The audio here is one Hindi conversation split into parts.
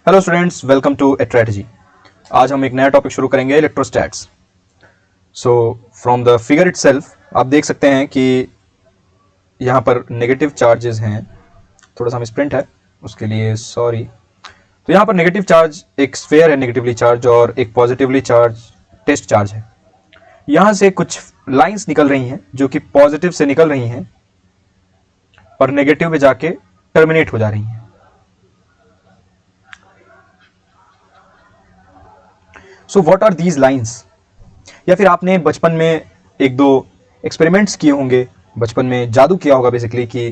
हेलो स्टूडेंट्स, वेलकम टू एट्रेटजी। आज हम एक नया टॉपिक शुरू करेंगे, electrostatics. So from the figure itself आप देख सकते हैं कि यहाँ पर नेगेटिव चार्जेस हैं। थोड़ा सा मिसप्रिंट है, उसके लिए सॉरी। तो यहाँ पर नेगेटिव चार्ज एक स्फेयर है नेगेटिवली चार्ज, और एक पॉजिटिवली चार्ज टेस्ट चार्ज है। यहाँ से कुछ लाइंस निकल रही हैं जो कि पॉजिटिव से निकल रही हैं और नेगेटिव में जाके टर्मिनेट हो जा रही हैं। So what are these lines? या फिर आपने बचपन में एक दो एक्सपेरिमेंट्स किए होंगे, बचपन में जादू किया होगा बेसिकली, कि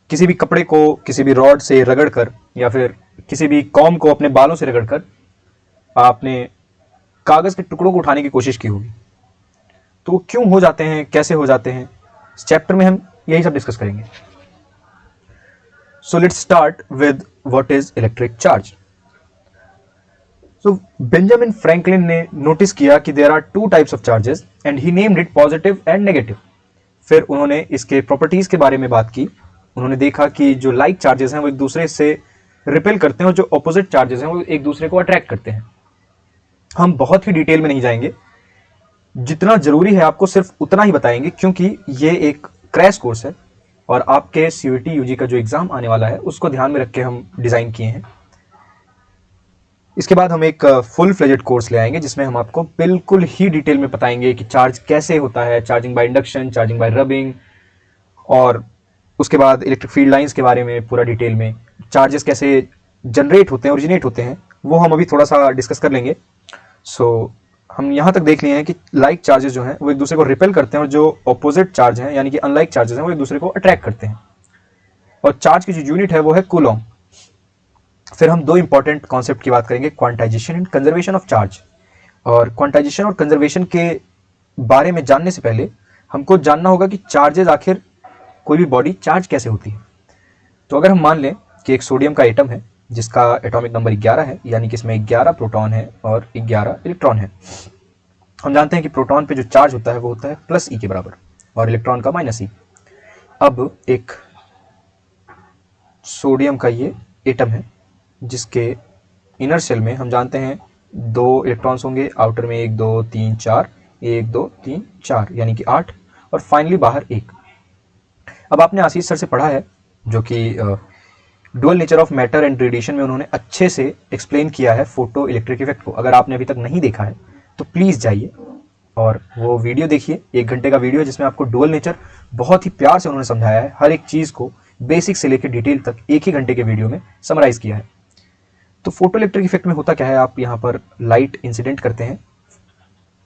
किसी भी कपड़े को किसी भी रॉड से रगड़कर या फिर किसी भी कॉम को अपने बालों से रगड़कर आपने कागज के टुकड़ों को उठाने की कोशिश की होगी। तो वो क्यों हो जाते हैं, कैसे हो जाते हैं, इस चैप्टर में हम यही सब डिस्कस करेंगे। So let's start with what is electric charge. So Benjamin Franklin ने नोटिस किया कि there are two types of charges and he named it positive and negative. फिर उन्होंने इसके प्रॉपर्टीज के बारे में बात की। उन्होंने देखा कि जो लाइक चार्जेस हैं वो एक दूसरे से रिपेल करते हैं और जो ऑपोजिट चार्जेस हैं वो एक दूसरे को अट्रैक्ट करते हैं। हम बहुत ही डिटेल में नहीं जाएंगे, जितना जरूरी है आपको सिर्फ उतना ही बताएंगे, क्योंकि ये एक क्रैश कोर्स है और आपके सीयूईटी यूजी का जो एग्जाम आने वाला है उसको ध्यान में रख के हम डिजाइन किए हैं। इसके बाद हम एक फुल फ्लेजेड कोर्स ले आएंगे जिसमें हम आपको बिल्कुल ही डिटेल में बताएंगे कि चार्ज कैसे होता है, charging by induction, charging by rubbing, और उसके बाद इलेक्ट्रिक फील्ड लाइंस के बारे में पूरा डिटेल में, चार्जेस कैसे जनरेट होते हैं, ओरिजिनेट होते हैं, वो हम अभी थोड़ा सा डिस्कस कर लेंगे। सो हम यहाँ तक देख लिए हैं कि लाइक चार्जेस जो हैं वो एक दूसरे को रिपेल करते हैं और जो अपोजिट चार्ज हैं यानी कि अनलाइक चार्जेस हैं वो एक दूसरे को अट्रैक्ट करते हैं। और चार्ज की जो यूनिट है वो है कूलॉम। फिर हम दो इंपॉर्टेंट कॉन्सेप्ट की बात करेंगे, quantization and conservation of charge. और क्वांटाइजेशन और कंजर्वेशन के बारे में जानने से पहले हमको जानना होगा कि चार्जेस, आखिर कोई भी बॉडी चार्ज कैसे होती है। तो अगर हम मान लें कि एक सोडियम का एटम है जिसका एटॉमिक नंबर 11 है, यानी कि इसमें 11 प्रोटॉन है और 11 इलेक्ट्रॉन है। हम जानते हैं कि प्रोटॉन पे जो चार्ज होता है वो होता है प्लस ई के बराबर और इलेक्ट्रॉन का माइनस ई। अब एक सोडियम का ये एटम है जिसके इनर सेल में हम जानते हैं 2 इलेक्ट्रॉन्स होंगे, आउटर में 1 2 3 4, 1 2 3 4 यानी कि 8, और फाइनली बाहर 1। अब आपने आशीष सर से पढ़ा है जो कि dual nature of matter and radiation में उन्होंने अच्छे से एक्सप्लेन किया है फोटो इलेक्ट्रिक इफेक्ट को। अगर आपने अभी तक नहीं देखा है तो प्लीज़ जाइए और वो वीडियो देखिए, 1 घंटे का वीडियो जिसमें आपको डुअल नेचर बहुत ही प्यार से उन्होंने समझाया है, हर एक चीज़ को बेसिक से लेकर डिटेल तक 1 ही घंटे के वीडियो में समराइज किया है। तो फोटो इलेक्ट्रिक इफेक्ट में होता क्या है, आप यहाँ पर लाइट इंसिडेंट करते हैं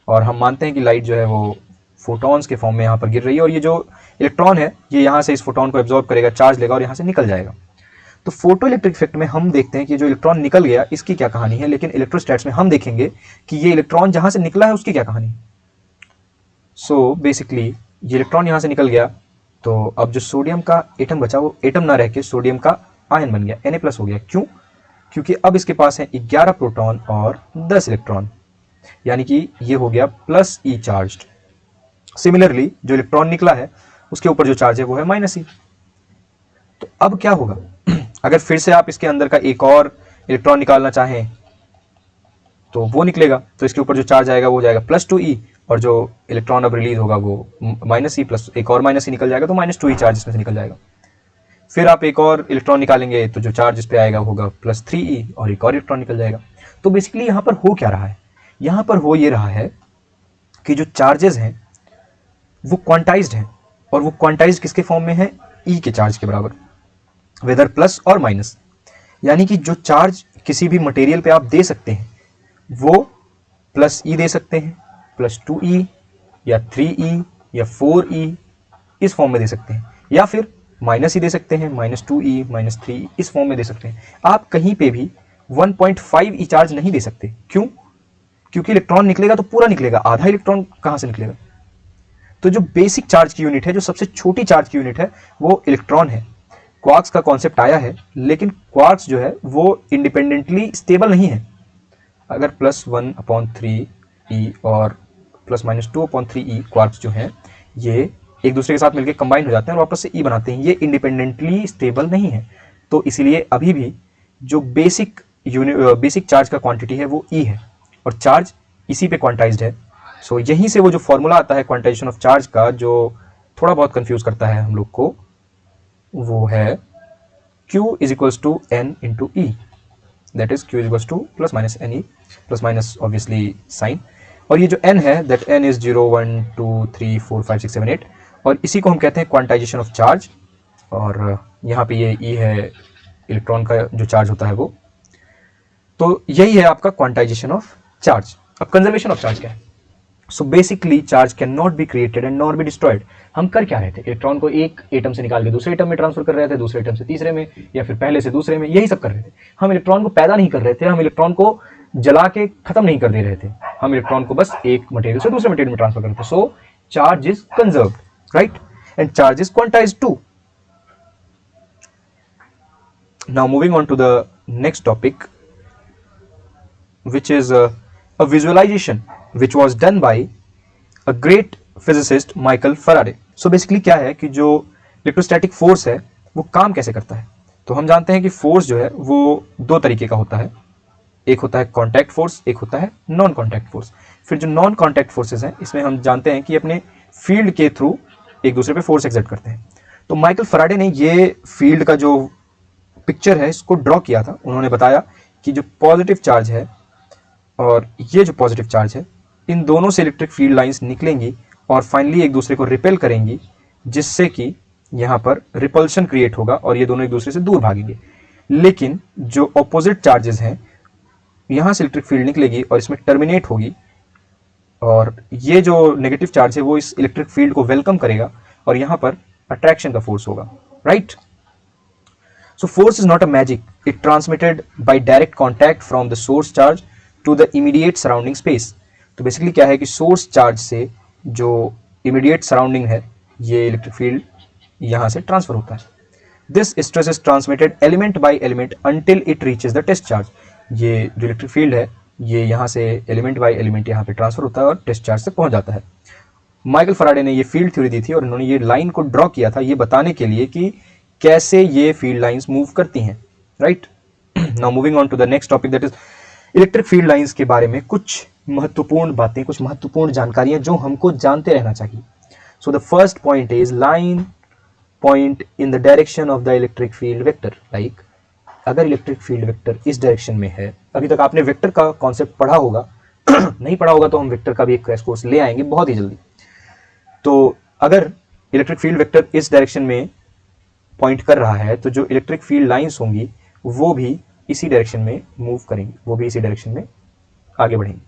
और हम मानते हैं कि लाइट जो है वो फोटॉन्स के फॉर्म में यहाँ पर गिर रही है, और ये जो इलेक्ट्रॉन है ये यहाँ से इस फोटॉन को एब्जॉर्ब करेगा, चार्ज लेगा और यहाँ से निकल जाएगा। तो फोटो इलेक्ट्रिक इफेक्ट में हम देखते हैं कि जो इलेक्ट्रॉन निकल गया इसकी क्या कहानी है, लेकिन इलेक्ट्रोस्टैट्स में हम देखेंगे कि ये इलेक्ट्रॉन जहाँ से निकला है उसकी क्या कहानी है। सो बेसिकली ये इलेक्ट्रॉन यहाँ से निकल गया, तो अब जो सोडियम का एटम बचा वो एटम ना रह के सोडियम का आयन बन गया, Na+ हो गया। क्यों? क्योंकि अब इसके पास है 11 प्रोटॉन और 10 इलेक्ट्रॉन, यानी कि ये हो गया प्लस ई चार्ज्ड। सिमिलरली जो इलेक्ट्रॉन निकला है उसके ऊपर जो चार्ज है वो है माइनस ई। तो अब क्या होगा अगर फिर से आप इसके अंदर का एक और इलेक्ट्रॉन निकालना चाहें तो वो निकलेगा, तो इसके ऊपर जो चार्ज आएगा वो हो जाएगा +2e, और जो इलेक्ट्रॉन अब रिलीज होगा वो -e प्लस एक और -e निकल जाएगा, तो -2e चार्ज इसमें से निकल जाएगा। फिर आप एक और इलेक्ट्रॉन निकालेंगे तो जो चार्ज इस पे आएगा होगा +3e और एक और इलेक्ट्रॉन निकल जाएगा। तो बेसिकली यहाँ पर हो क्या रहा है, यहाँ पर हो ये रहा है कि जो चार्जेस हैं वो क्वांटाइज्ड हैं, और वो क्वांटाइज्ड किसके फॉर्म में है, ई के चार्ज के बराबर, वेदर प्लस और माइनस। यानी कि जो चार्ज किसी भी मटेरियल पे आप दे सकते हैं वो +e दे सकते हैं, +2e या 3e या 4e इस फॉर्म में दे सकते हैं, या फिर -e दे सकते हैं, -2e -3e इस फॉर्म में दे सकते हैं। आप कहीं पे भी 1.5e चार्ज नहीं दे सकते। क्यों? क्योंकि इलेक्ट्रॉन निकलेगा तो पूरा निकलेगा, आधा इलेक्ट्रॉन कहाँ से निकलेगा। तो जो बेसिक चार्ज की यूनिट है, जो सबसे छोटी चार्ज की यूनिट है वो इलेक्ट्रॉन है। क्वार्क्स का कॉन्सेप्ट आया है, लेकिन क्वार्क्स जो है वो इंडिपेंडेंटली स्टेबल नहीं है। अगर +1/3e और +-2/3e क्वार्क्स जो हैं ये एक दूसरे के साथ मिलकर कंबाइन हो जाते हैं और वापस से ई बनाते हैं, ये इंडिपेंडेंटली स्टेबल नहीं है। तो इसीलिए अभी भी जो बेसिक बेसिक चार्ज का क्वांटिटी है वो ई है और चार्ज इसी पे क्वांटाइज्ड है। सो यहीं से वो जो फॉर्मूला आता है क्वांटाइजेशन ऑफ चार्ज का, जो थोड़ा बहुत कंफ्यूज करता है हम लोग को, वो है Q is equals to N into E, that is Q is equals to plus minus N E, plus minus obviously sign, और ये जो n है दैट n इज 0 1 2 3 4 5 6 7 8, और इसी को हम कहते हैं क्वांटाइजेशन ऑफ चार्ज। और यहाँ पे ये E है इलेक्ट्रॉन का जो चार्ज होता है वो। तो यही है आपका क्वांटाइजेशन ऑफ चार्ज। अब कंजर्वेशन ऑफ चार्ज क्या है? So basically charge can not be created and not be destroyed. हम कर क्या रहे थे? इलेक्ट्रॉन को एक एटम से निकाल के दूसरे एटम में ट्रांसफर कर रहे थे, दूसरे एटम से तीसरे में, या फिर पहले से दूसरे में, यही सब कर रहे थे। हम इलेक्ट्रॉन को पैदा नहीं कर रहे थे, हम इलेक्ट्रॉन को जला के खत्म नहीं कर दे रहे थे, हम इलेक्ट्रॉन को बस एक मटेरियल से दूसरे मटेरियल में ट्रांसफर कर रहे थे। So charge is conserved, right, and charge is quantized too. Now moving on to the next topic, which is a visualization which was done by a great physicist Michael Faraday. So basically क्या है कि जो इलेक्ट्रोस्टैटिक फोर्स है वो काम कैसे करता है? तो हम जानते हैं कि फोर्स जो है वो दो तरीके का होता है, एक होता है कॉन्टैक्ट फोर्स, एक होता है नॉन कॉन्टैक्ट फोर्स। फिर जो नॉन कॉन्टैक्ट फोर्सेस हैं इसमें हम जानते हैं कि अपने फील्ड के थ्रू एक दूसरे पे फोर्स एक्सर्ट करते हैं। तो माइकल फराडे ने ये फील्ड का जो पिक्चर है इसको ड्रॉ किया था। उन्होंने बताया कि जो पॉजिटिव चार्ज है और ये जो पॉजिटिव चार्ज है, इन दोनों से इलेक्ट्रिक फील्ड लाइंस निकलेंगी और फाइनली एक दूसरे को रिपेल करेंगी, जिससे कि यहाँ पर रिपल्शन क्रिएट होगा और ये दोनों एक दूसरे से दूर भागेंगे। लेकिन जो ऑपोजिट चार्जेस हैं, यहाँ से इलेक्ट्रिक फील्ड निकलेगी और इसमें टर्मिनेट होगी, और ये जो नेगेटिव चार्ज है वो इस इलेक्ट्रिक फील्ड को वेलकम करेगा और यहाँ पर अट्रैक्शन का फोर्स होगा, right. So force is not a magic, it transmitted by direct contact from the source charge to the immediate surrounding space. तो बेसिकली क्या है कि सोर्स चार्ज से जो इमीडिएट सराउंडिंग है ये इलेक्ट्रिक फील्ड यहाँ से ट्रांसफर होता है। This stress is transmitted element by element until it reaches the test charge. ये जो इलेक्ट्रिक फील्ड है ये यहाँ से एलिमेंट बाय एलिमेंट यहाँ पे ट्रांसफर होता है और टेस्ट चार्ज तक पहुँच जाता है। माइकल फराडे ने ये फील्ड थ्योरी दी थी और उन्होंने ये लाइन को ड्रॉ किया था ये बताने के लिए कि कैसे ये फील्ड लाइंस मूव करती हैं, right. Now moving on to the next topic, that is electric field lines के बारे में कुछ महत्वपूर्ण बातें, कुछ महत्वपूर्ण जानकारियां जो हमको जानते रहना चाहिए। So the first point is line point in the direction of the electric field vector. Like अगर इलेक्ट्रिक फील्ड वेक्टर इस डायरेक्शन में है, अभी तक आपने वेक्टर का कॉन्सेप्ट पढ़ा होगा नहीं पढ़ा होगा तो हम वेक्टर का भी एक क्रैश कोर्स ले आएंगे बहुत ही जल्दी। तो अगर इलेक्ट्रिक फील्ड वेक्टर इस डायरेक्शन में पॉइंट कर रहा है तो जो इलेक्ट्रिक फील्ड लाइंस होंगी वो भी इसी डायरेक्शन में मूव करेंगे, वो भी इसी डायरेक्शन में आगे बढ़ेंगे।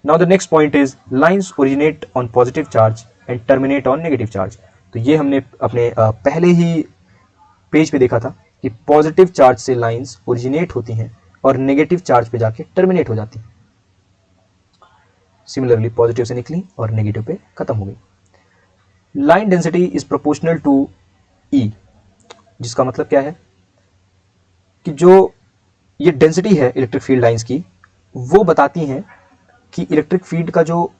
Now the next point his lines originate on positive charge and terminate on negative charge. तो ये हमने अपने पहले ही पेज पे देखा था कि पॉजिटिव चार्ज से लाइंस ओरिजिनेट होती हैं और नेगेटिव चार्ज पे जाके टर्मिनेट हो जाती हैं। सिमिलरली पॉजिटिव से निकली और नेगेटिव पे खत्म हो गई। Line density is proportional to E, जिसका मतलब क्या है कि जो ये डेंसिटी है इलेक्ट्रिक फील्ड लाइंस की वो बताती हैं कि इलेक्ट्रिक फील्ड का जो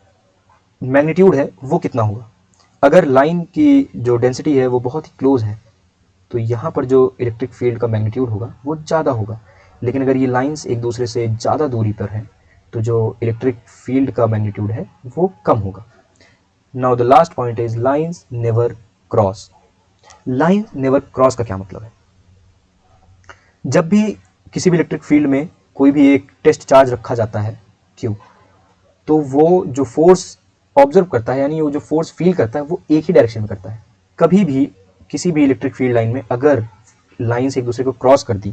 मैग्नीट्यूड है वो कितना होगा। अगर लाइन की जो डेंसिटी है वो बहुत ही क्लोज है तो यहाँ पर जो इलेक्ट्रिक फील्ड का मैग्नीट्यूड होगा वो ज़्यादा होगा, लेकिन अगर ये लाइंस एक दूसरे से ज़्यादा दूरी पर हैं तो जो इलेक्ट्रिक फील्ड का मैग्नीट्यूड है वो कम होगा। Now the last point his lines never cross. Line never cross का क्या मतलब है? जब भी किसी भी इलेक्ट्रिक फील्ड में कोई भी एक टेस्ट चार्ज रखा जाता है क्यों, तो वो जो फोर्स ऑब्जर्व करता है यानी वो जो फोर्स फील करता है वो एक ही डायरेक्शन में करता है। कभी भी किसी भी इलेक्ट्रिक फील्ड लाइन में अगर लाइंस एक दूसरे को क्रॉस कर दी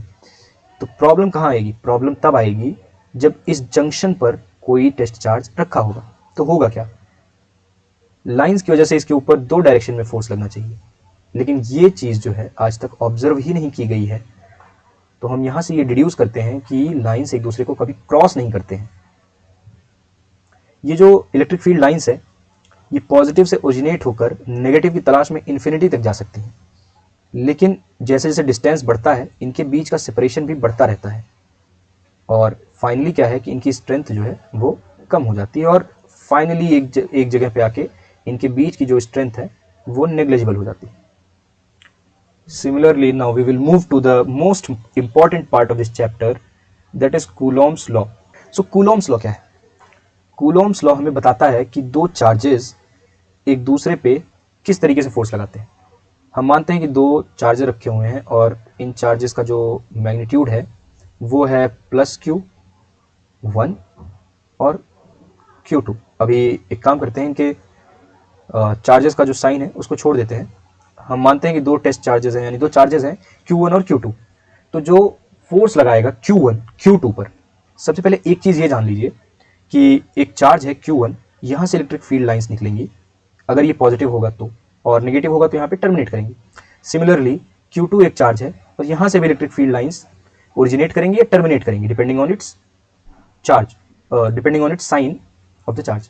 तो प्रॉब्लम कहाँ आएगी? प्रॉब्लम तब आएगी जब इस जंक्शन पर कोई टेस्ट चार्ज रखा होगा। तो होगा क्या? लाइंस की वजह से इसके ऊपर दो डायरेक्शन में फोर्स लगना चाहिए, लेकिन ये चीज़ जो है आज तक ऑब्जर्व ही नहीं की गई है। तो हम यहाँ से ये डिड्यूस करते हैं कि लाइंस एक दूसरे को कभी क्रॉस नहीं करते हैं। ये जो इलेक्ट्रिक फील्ड लाइंस है ये पॉजिटिव से ओरिजिनेट होकर नेगेटिव की तलाश में इन्फिनिटी तक जा सकती हैं, लेकिन जैसे जैसे डिस्टेंस बढ़ता है इनके बीच का सेपरेशन भी बढ़ता रहता है और फाइनली क्या है कि इनकी स्ट्रेंथ जो है वो कम हो जाती है और फाइनली एक जगह पे आके इनके बीच की जो स्ट्रेंथ है वो नेग्लिजिबल हो जाती है। Similarly, now we will move to the most important part of this chapter, that is Coulomb's law. So Coulomb's law क्या है? Coulomb's law हमें बताता है कि दो चार्जेस एक दूसरे पे किस तरीके से फोर्स लगाते हैं। हम मानते हैं कि दो चार्जर रखे हुए हैं और इन चार्जेस का जो मैग्नीट्यूड है वो है +Q1 और Q2। अभी एक काम करते हैं, इनके चार्जेस का जो साइन है उसको छोड़ देते हैं। हम मानते हैं कि दो टेस्ट चार्जेस हैं, यानी दो चार्जेस हैं Q1 और Q2। तो जो फोर्स लगाएगा Q1 Q2 पर, सबसे पहले एक चीज़ ये जान लीजिए कि एक चार्ज है Q1, यहाँ से इलेक्ट्रिक फील्ड लाइंस निकलेंगी, अगर ये पॉजिटिव होगा तो, और नेगेटिव होगा तो यहाँ पे टर्मिनेट करेंगी। सिमिलरली Q2 एक चार्ज है और यहाँ से भी इलेक्ट्रिक फील्ड लाइंस ओरिजिनेट करेंगी या टर्मिनेट करेंगी depending on its charge, depending on its sign of the charge.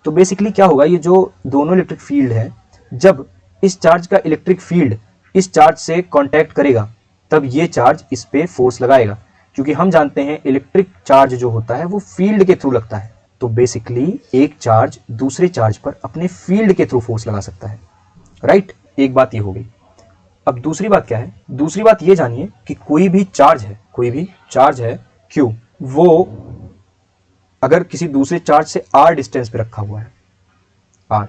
तो बेसिकली क्या होगा, ये जो दोनों इलेक्ट्रिक फील्ड है, जब इस चार्ज का इलेक्ट्रिक फील्ड इस चार्ज से कांटेक्ट करेगा तब ये चार्ज इस पे फोर्स लगाएगा, क्योंकि हम जानते हैं इलेक्ट्रिक चार्ज जो होता है वो फील्ड के थ्रू लगता है। तो बेसिकली एक चार्ज दूसरे चार्ज पर अपने फील्ड के थ्रू फोर्स लगा सकता है, राइट। एक बात ये हो गई। अब दूसरी बात क्या है? दूसरी बात ये जानिए कि कोई भी चार्ज है Q, वो अगर किसी दूसरे चार्ज से r डिस्टेंस पे रखा हुआ है r,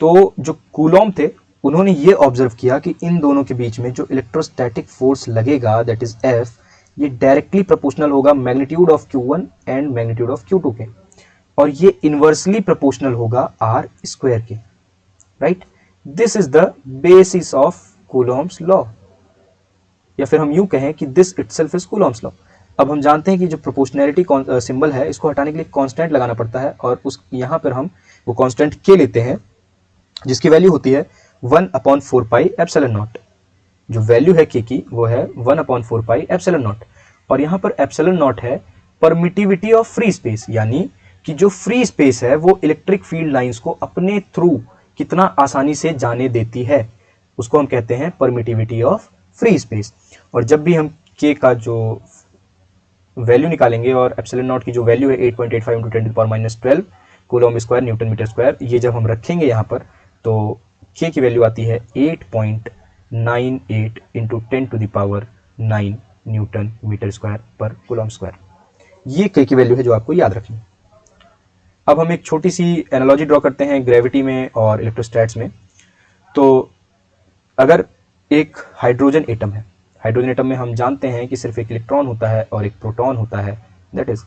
तो जो कूलॉम थे उन्होंने ये ऑब्जर्व किया कि इन दोनों के बीच में जो इलेक्ट्रोस्टैटिक फोर्स लगेगा दैट इज F, ये डायरेक्टली प्रोपोर्शनल होगा magnitude of Q1 and magnitude of Q2 के, और ये इनवर्सली प्रोपोर्शनल होगा r स्क्वायर के, right. This is the basis of Coulomb's law, या फिर हम यूं कहें कि this itself is Coulomb's law. अब हम जानते हैं कि जो प्रोपोर्शनैलिटी सिंबल है इसको हटाने के लिए कांस्टेंट लगाना पड़ता है, और उस यहाँ पर हम वो कांस्टेंट k लेते हैं जिसकी वैल्यू होती है 1/4 पाई एप्सिलॉन नॉट। जो वैल्यू है k की वो है 1/4 पाई एप्सिलॉन नॉट, और यहाँ पर एप्सिलॉन नॉट है परमिटिविटी ऑफ फ्री स्पेस, यानी कि जो फ्री स्पेस है वो इलेक्ट्रिक फील्ड लाइंस को अपने थ्रू कितना आसानी से जाने देती है, उसको हम कहते हैं परमिटिविटी ऑफ फ्री स्पेस। और जब भी हम k का जो वैल्यू निकालेंगे और एप्सिलॉन नॉट की जो वैल्यू है 8.85 × 10⁻12 coulomb square newton metre square, ये जब हम रखेंगे यहाँ पर तो k की वैल्यू आती है 8.98 × 10⁹ न्यूटन मीटर स्क्वायर पर कूलॉम स्क्वायर। ये k की वैल्यू है जो आपको याद रखनी। अब हम एक छोटी सी एनालॉजी ड्रॉ करते हैं ग्रेविटी में और इलेक्ट्रोस्टैट्स में। तो अगर एक हाइड्रोजन एटम है, हाइड्रोजन एटम में हम जानते हैं कि सिर्फ एक इलेक्ट्रॉन होता है और एक प्रोटॉन होता है, दैट इज,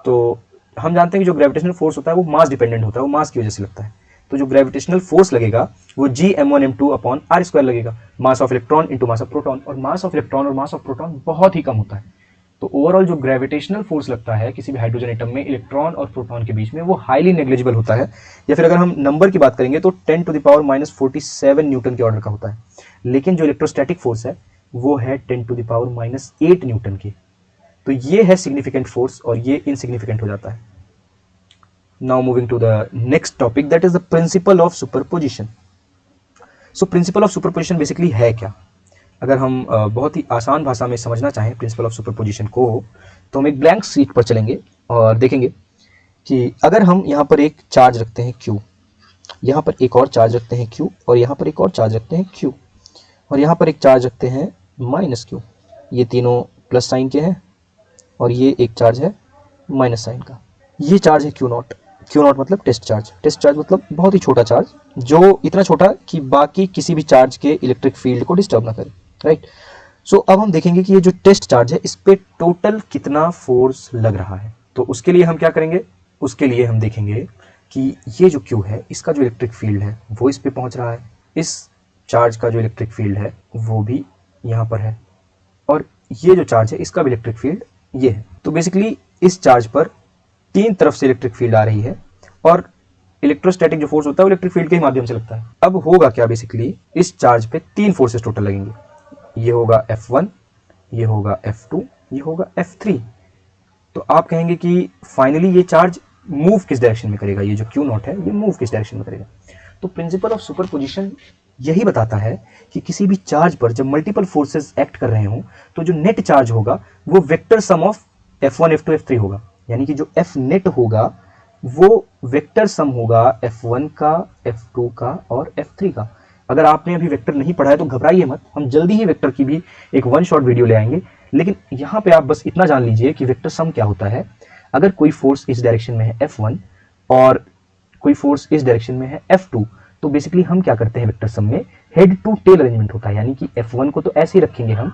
तो हम जानते हैं कि जो ग्रेविटेशनल फोर्स होता है वो मास डिपेंडेंट होता है, वो मास की वजह से लगता है। तो जो ग्रेविटेशनल फोर्स लगेगा वो Gm1m2/r² लगेगा, mass of electron into mass of proton, और मास ऑफ इलेक्ट्रॉन और मास ऑफ प्रोटॉन बहुत ही कम होता है। तो ओवरऑल जो ग्रेविटेशनल फोर्स लगता है किसी भी हाइड्रोजन एटम में इलेक्ट्रॉन और प्रोटॉन के बीच में वो हाईली नेग्लिजिबल होता है, या फिर अगर हम नंबर की बात करेंगे तो 10⁻⁻47 न्यूटन के ऑर्डर का होता है। लेकिन जो इलेक्ट्रोस्टैटिक फोर्स है वो है 10⁻⁻8 न्यूटन की। तो ये है सिग्निफिकेंट फोर्स और ये इनसिग्निफिकेंट हो जाता है। Now moving to the next topic, that is the principle of superposition. So principle of superposition basically है क्या? अगर हम बहुत ही आसान भाषा में समझना चाहें प्रिंसिपल ऑफ सुपरपोजिशन को, तो हम एक ब्लैंक शीट पर चलेंगे और देखेंगे कि अगर हम यहाँ पर एक चार्ज रखते हैं Q, यहाँ पर एक और चार्ज रखते हैं Q, और यहाँ पर एक और चार्ज रखते हैं Q, और यहाँ पर एक चार्ज रखते हैं -Q, ये तीनों प्लस साइन के हैं, और ये एक चार्ज है माइनस साइन का। ये चार्ज है Q0। Q0 मतलब टेस्ट चार्ज। टेस्ट चार्ज मतलब बहुत ही छोटा चार्ज, जो इतना छोटा कि बाकी किसी भी चार्ज के इलेक्ट्रिक फील्ड को डिस्टर्ब ना करे, राइट। सो अब हम देखेंगे कि ये जो टेस्ट चार्ज है इस पे टोटल कितना फोर्स लग रहा है। तो उसके लिए हम क्या करेंगे? उसके लिए हम देखेंगे कि ये जो Q है इसका जो इलेक्ट्रिक फील्ड है वो इस पे पहुंच रहा है, इस चार्ज का जो इलेक्ट्रिक फील्ड है वो भी यहाँ पर है, और ये जो चार्ज है इसका भी इलेक्ट्रिक फील्ड ये है। तो बेसिकली इस चार्ज पर तीन तरफ से इलेक्ट्रिक फील्ड आ रही है, और इलेक्ट्रोस्टैटिक जो फोर्स होता है वो इलेक्ट्रिक फील्ड के ही माध्यम से लगता है। अब होगा क्या, बेसिकली इस चार्ज पे तीन फोर्सेस टोटल लगेंगे। ये होगा F1, ये होगा F2, ये होगा F3। तो आप कहेंगे कि फाइनली ये चार्ज मूव किस डायरेक्शन में करेगा, ये जो Q0 है ये मूव किस डायरेक्शन में करेगा। तो प्रिंसिपल ऑफ सुपरपोजिशन यही बताता है कि किसी भी चार्ज पर जब मल्टीपल फोर्सेस एक्ट कर रहे हों तो जो नेट चार्ज होगा वो vector sum of F1, F2, F3 होगा, यानी कि जो F नेट होगा वो वेक्टर सम होगा F1 का, F2 का और F3 का। अगर आपने अभी वेक्टर नहीं पढ़ा है तो घबराइए मत, हम जल्दी ही वेक्टर की भी एक वन शॉट वीडियो ले आएंगे। लेकिन यहाँ पे आप बस इतना जान लीजिए कि वेक्टर सम क्या होता है। अगर कोई फोर्स इस डायरेक्शन में है F1 और कोई फोर्स इस डायरेक्शन में है F2, तो बेसिकली हम क्या करते हैं वेक्टर सम में हेड टू टेल अरेंजमेंट होता है, यानी कि F1 को तो ऐसे ही रखेंगे हम,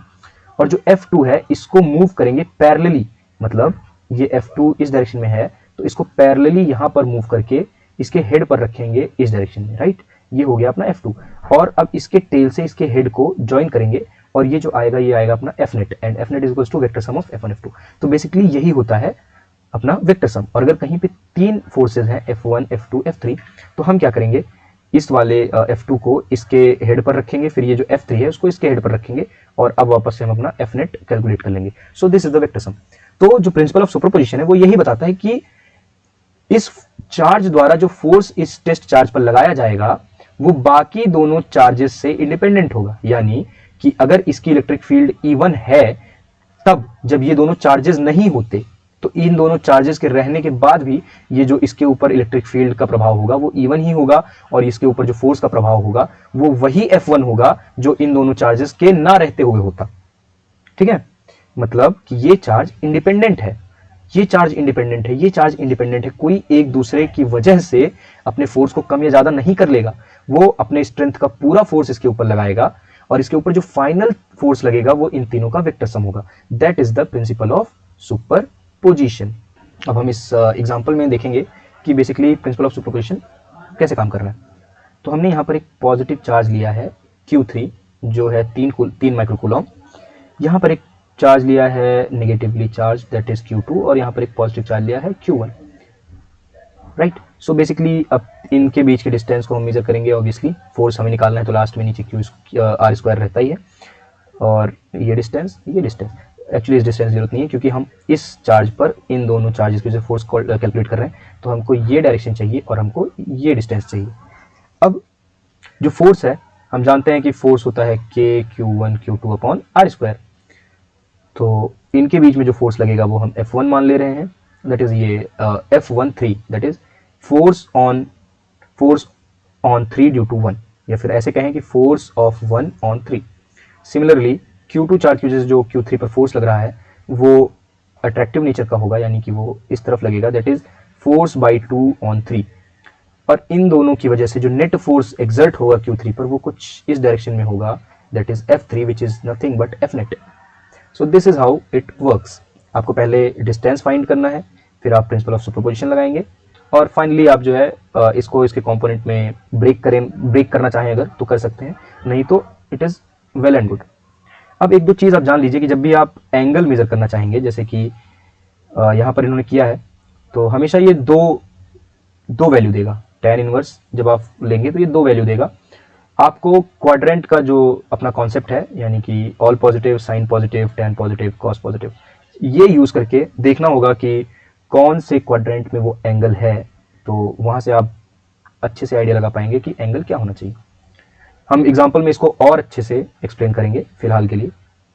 और जो F2 है इसको मूव करेंगे पैरेलली, मतलब ये F2 इस डायरेक्शन में है तो इसको पैरेलली यहाँ पर मूव करके इसके हेड पर रखेंगे इस डायरेक्शन में, राइट। ये हो गया अपना F2, और अब इसके टेल से इसके हेड को ज्वाइन करेंगे और ये जो आएगा ये आएगा अपना Fnet, and Fnet is equals to vector sum of F1 F2। तो बेसिकली यही होता है अपना वेक्टर सम। और अगर कहीं पे तीन फोर्सेज हैं F1 F2 F3, तो हम क्या करेंगे, इस वाले F2 को इसके हेड पर रखेंगे, फिर ये जो F3 है उसको इसके हेड पर रखेंगे, और अब वापस से हम अपना Fnet कैलकुलेट कर लेंगे। So this is the vector sum. तो जो प्रिंसिपल ऑफ सुपरपोजिशन है वो यही बताता है कि इस चार्ज द्वारा जो फोर्स इस टेस्ट चार्ज पर लगाया जाएगा वो बाकी दोनों चार्जेस से इंडिपेंडेंट होगा। यानी कि अगर इसकी इलेक्ट्रिक फील्ड E1 है, तब जब ये दोनों चार्जेस नहीं होते तो इन दोनों चार्जेस के रहने के बाद भी ये जो इसके ऊपर इलेक्ट्रिक फील्ड का प्रभाव होगा वो E1 ही होगा, और इसके ऊपर जो फोर्स का प्रभाव होगा वो वही F1 होगा जो इन दोनों चार्जेस के ना रहते हुए होता। ठीक है, मतलब कि ये चार्ज इंडिपेंडेंट है, ये चार्ज इंडिपेंडेंट है, ये चार्ज इंडिपेंडेंट है, कोई एक दूसरे की वजह से अपने फोर्स को कम या ज्यादा नहीं कर लेगा। वो अपने स्ट्रेंथ का पूरा फोर्स इसके ऊपर लगाएगा, और इसके ऊपर जो फाइनल फोर्स लगेगा वो इन तीनों का वेक्टर सम होगा। That is the principle of superposition. अब हम इस एग्जांपल में देखेंगे कि बेसिकली प्रिंसिपल ऑफ सुपरपोजिशन कैसे काम कर रहा है। तो हमने यहाँ पर एक पॉजिटिव चार्ज लिया है Q3 जो है 3 माइक्रो कूलम, यहाँ पर एक चार्ज लिया है negatively charge that is Q2, और यहाँ पर एक पॉजिटिव चार्ज लिया है Q1, राइट। सो बेसिकली अब इनके बीच के डिस्टेंस को हम मेजर करेंगे। ऑब्वियसली फोर्स हमें निकालना है तो लास्ट में नीचे R स्क्वायर रहता ही है, और ये डिस्टेंस एक्चुअली इस डिस्टेंस की जरूरत नहीं है क्योंकि हम इस चार्ज पर इन दोनों चार्जेस के फोर्स कैलकुलेट कर रहे हैं, तो हमको ये डायरेक्शन चाहिए और हमको ये डिस्टेंस चाहिए। अब जो फोर्स है हम जानते हैं कि फोर्स होता है Q1 Q2 upon R square. तो इनके बीच में जो फोर्स लगेगा वो हम F1 मान ले रहे हैं, दैट इज ये F13, that is force on 3 due to 1, या फिर ऐसे कहें कि force of 1 on 3। Similarly Q2 charge की वजह से जो Q3 पर फोर्स लग रहा है वो अट्रैक्टिव नेचर का होगा, यानी कि वो इस तरफ लगेगा, that is force by 2 on 3। और इन दोनों की वजह से जो नेट फोर्स एक्सर्ट होगा Q3 पर वो कुछ इस डायरेक्शन में होगा, that is F3 which is nothing but Fnet। So this is how it works. आपको पहले डिस्टेंस फाइंड करना है, फिर आप प्रिंसिपल ऑफ सुपरपोजिशन लगाएंगे, और फाइनली आप जो है इसको इसके कंपोनेंट में ब्रेक करना चाहें अगर तो कर सकते हैं, नहीं तो it is well and good. अब एक दो चीज़ आप जान लीजिए कि जब भी आप एंगल मेजर करना चाहेंगे, जैसे कि यहाँ पर इन्होंने किया है, तो हमेशा ये दो वैल्यू देगा। tan इनवर्स जब आप लेंगे तो ये 2 वैल्यू देगा आपको। क्वाड्रेंट का जो अपना कॉन्सेप्ट है, यानी कि all positive, sine positive, tan positive, cos positive, ये यूज़ करके देखना होगा कि कौन से क्वाड्रेंट में वो एंगल है, तो वहाँ से आप अच्छे से आइडिया लगा पाएंगे कि एंगल क्या होना चाहिए। हम एग्जाम्पल में इसको और अच्छे से एक्सप्लेन करेंगे, फिलहाल के लिए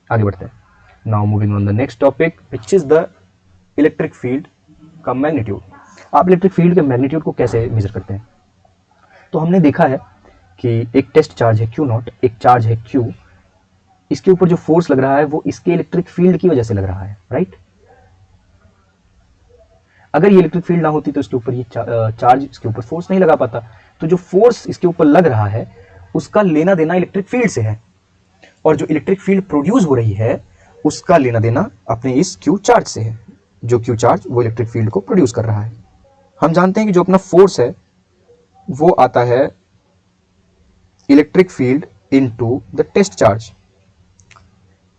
आगे बढ़ते हैं। Now moving on the next topic which is the electric field का मैग्नीट्यूड। आप इलेक्ट्रिक फील्ड के मैग्नीट्यूड को कैसे मेजर करते हैं? तो हमने देखा है कि एक टेस्ट चार्ज है Q0, एक चार्ज है Q, इसके ऊपर जो फोर्स लग रहा है वो इसके इलेक्ट्रिक फील्ड की वजह से लग रहा है, राइट। अगर ये इलेक्ट्रिक फील्ड ना होती तो इसके ऊपर ये चार्ज इसके ऊपर फोर्स नहीं लगा पाता। तो जो फोर्स इसके ऊपर लग रहा है उसका लेना देना इलेक्ट्रिक फील्ड से है, और जो इलेक्ट्रिक फील्ड प्रोड्यूस हो रही है उसका लेना देना अपने इस Q चार्ज से है। जो Q चार्ज वो इलेक्ट्रिक फील्ड को प्रोड्यूस कर रहा है। हम जानते हैं कि जो अपना फोर्स है वो आता है electric field into the test charge,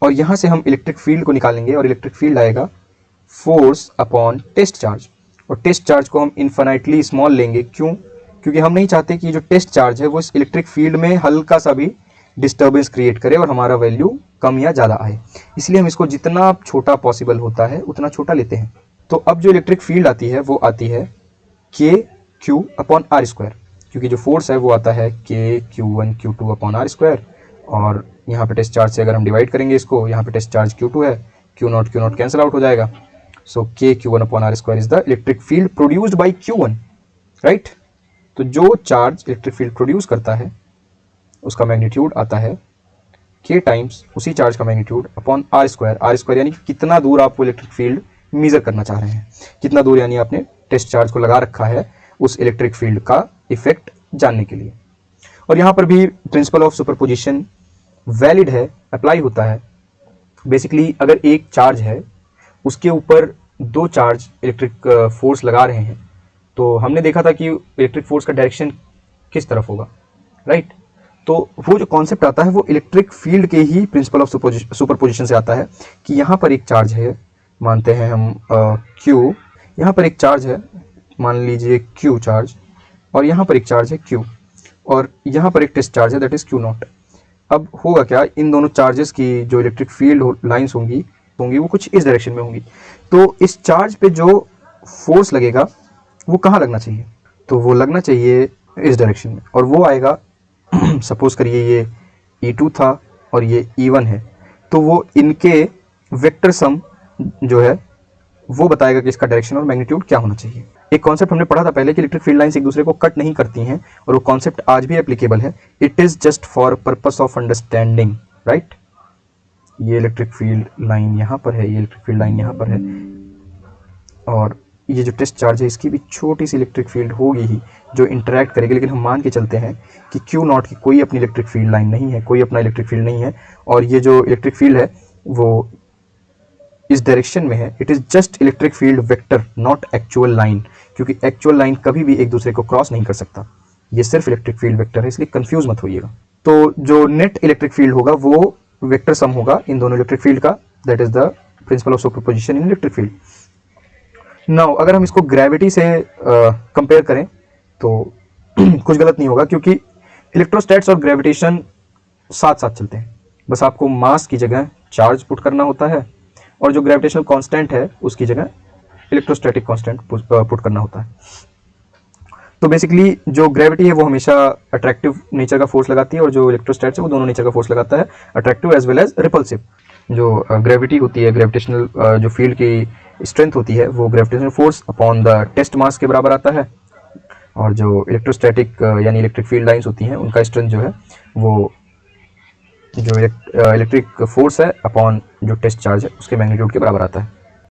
और यहां से हम इलेक्ट्रिक फील्ड को निकालेंगे और इलेक्ट्रिक फील्ड आएगा फोर्स अपॉन टेस्ट चार्ज। और टेस्ट चार्ज को हम इन्फिनाइटली स्मॉल लेंगे, क्यों? क्योंकि हम नहीं चाहते कि जो टेस्ट चार्ज है वो इस इलेक्ट्रिक फील्ड में हल्का सा भी डिस्टर्बेंस क्रिएट करे और हमारा वैल्यू कम या ज़्यादा आए, इसलिए हम इसको जितना छोटा पॉसिबल होता है उतना छोटा लेते हैं। तो अब जो इलेक्ट्रिक फील्ड आती है वो आती है KQ अपॉन R स्क्वायर, क्योंकि जो फोर्स है वो आता है KQ1 Q2 upon R square, और यहाँ पे टेस्ट चार्ज से अगर हम डिवाइड करेंगे इसको, यहाँ पे टेस्ट चार्ज Q2 है, Q0 कैंसिल आउट हो जाएगा। सो KQ1 upon R square is the electric field produced by Q1, right. तो जो चार्ज इलेक्ट्रिक फील्ड प्रोड्यूस करता है उसका मैग्नीट्यूड आता है k टाइम्स उसी चार्ज का मैग्नीट्यूड अपॉन r स्क्वायर यानी कितना दूर आप वो इलेक्ट्रिक फील्ड मेजर करना चाह रहे हैं, कितना दूर यानी आपने टेस्ट चार्ज को लगा रखा है उस इलेक्ट्रिक फील्ड का इफेक्ट जानने के लिए। और यहाँ पर भी प्रिंसिपल ऑफ सुपरपोजिशन वैलिड है, अप्लाई होता है। बेसिकली अगर एक चार्ज है उसके ऊपर दो चार्ज इलेक्ट्रिक फोर्स लगा रहे हैं, तो हमने देखा था कि इलेक्ट्रिक फोर्स का डायरेक्शन किस तरफ होगा, राइट। तो वो जो कॉन्सेप्ट आता है वो इलेक्ट्रिक फील्ड के ही प्रिंसिपल ऑफ सुपरपोजिशन से आता है कि यहाँ पर एक चार्ज है, मानते हैं हम Q, यहाँ पर एक चार्ज है, मान लीजिए Q चार्ज, और यहाँ पर एक चार्ज है Q, और यहाँ पर एक टेस्ट चार्ज है दैट इज Q नॉट। अब होगा क्या, इन दोनों चार्जेस की जो इलेक्ट्रिक फील्ड लाइंस होंगी वो कुछ इस डायरेक्शन में होंगी। तो इस चार्ज पे जो फोर्स लगेगा वो कहाँ लगना चाहिए, तो वो लगना चाहिए इस डायरेक्शन में, और वो आएगा सपोज करिए ये E2 था और ये E1 है, तो वो इनके वेक्टर सम जो है वो बताएगा कि इसका डायरेक्शन और मैग्नीट्यूड क्या होना चाहिए। एक कॉन्सेप्ट हमने पढ़ा था पहले कि इलेक्ट्रिक फील्ड लाइंस एक दूसरे को कट नहीं करती हैं, और वो कॉन्सेप्ट आज भी एप्लीकेबल है। It is just for purpose of understanding, right. ये इलेक्ट्रिक फील्ड लाइन यहाँ पर है, ये इलेक्ट्रिक फील्ड लाइन यहाँ पर है, और ये जो टेस्ट चार्ज है इसकी भी छोटी सी इलेक्ट्रिक फील्ड होगी ही जो इंटरेक्ट करेगी, लेकिन हम मान के चलते हैं कि Q नॉट की कोई अपनी इलेक्ट्रिक फील्ड लाइन नहीं है, कोई अपना इलेक्ट्रिक फील्ड नहीं है, और ये जो इलेक्ट्रिक फील्ड है वो इस डायरेक्शन में है। It is just electric field vector, not actual line, क्योंकि एक्चुअल लाइन कभी भी एक दूसरे को क्रॉस नहीं कर सकता, ये सिर्फ इलेक्ट्रिक फील्ड वेक्टर है, इसलिए कंफ्यूज मत होइएगा। तो जो नेट इलेक्ट्रिक फील्ड होगा वो वेक्टर सम होगा इन दोनों इलेक्ट्रिक फील्ड का, that is the principle of superposition in electric field. Now अगर हम इसको ग्रेविटी से कंपेयर करें तो कुछ गलत नहीं होगा, क्योंकि इलेक्ट्रोस्टैट्स और ग्रेविटेशन साथ साथ चलते हैं, बस आपको मास की जगह चार्ज पुट करना होता है, और जो ग्रेविटेशनल कांस्टेंट है उसकी जगह इलेक्ट्रोस्टैटिक कांस्टेंट पुट करना होता है। तो बेसिकली जो ग्रेविटी है वो हमेशा अट्रैक्टिव नेचर का फोर्स लगाती है, और जो इलेक्ट्रोस्टैट्स है वो दोनों नेचर का फोर्स लगाता है, attractive as well as repulsive. जो ग्रेविटी होती है, ग्रेविटेशनल जो फील्ड की स्ट्रेंथ होती है वो gravitational force upon the test mass के बराबर आता है, और जो इलेक्ट्रोस्टैटिक यानी इलेक्ट्रिक फील्ड लाइंस होती हैं उनका स्ट्रेंथ जो है वो जो इलेक्ट्रिक फोर्स है अपॉन जो टेस्ट चार्ज है उसके मैग्नीट्यूड के बराबर आता है।